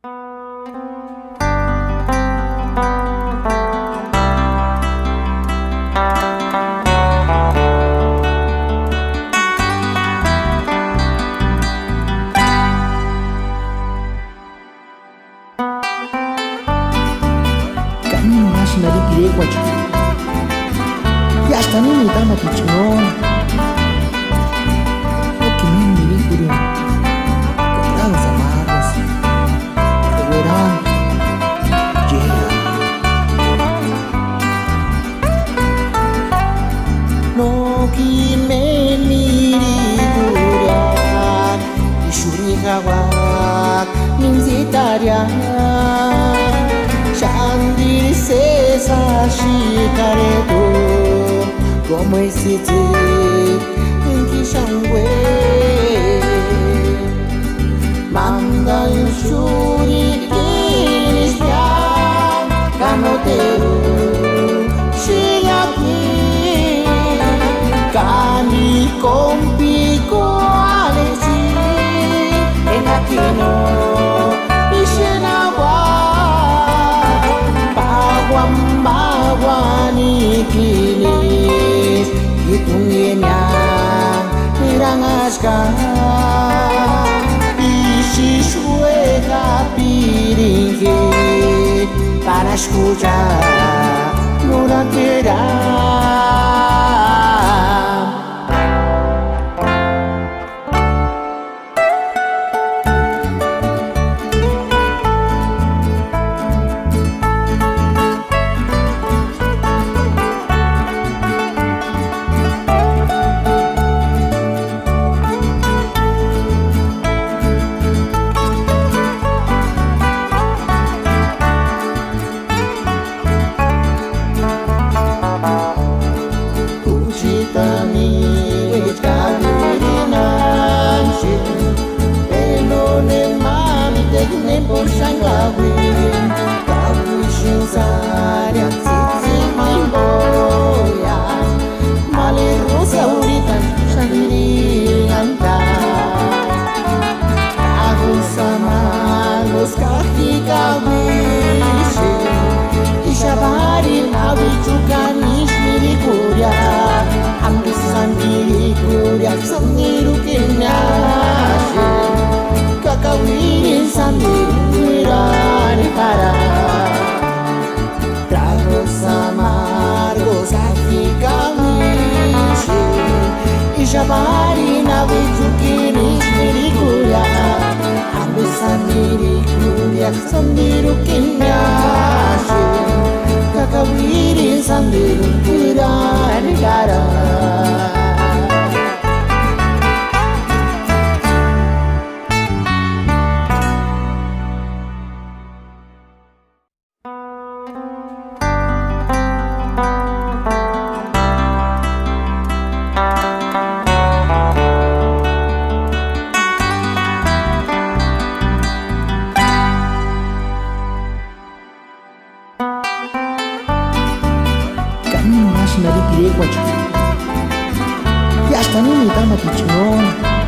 Camino national irequacho y hasta ni tama pichón que me miricuru contrados amarros que verán no que me miricuru y shurigawak nimzitaria Shandir se sashikaredo como ese te en Kishangwe manda en shuri inicial canotero shiyaki cani compico alesi en aquino Wambawani kinis Hitungnya Mirangaska Isi suega piringi Para escuchar Muratera Samiru kinashe kakawinin samiru mirani para tragos amargos aqui kamishe ishabari na vichukinis mirikuria ambe samiru kinashe kakawinin samiru mirani para Camino national irequacho y hasta ni tama pichón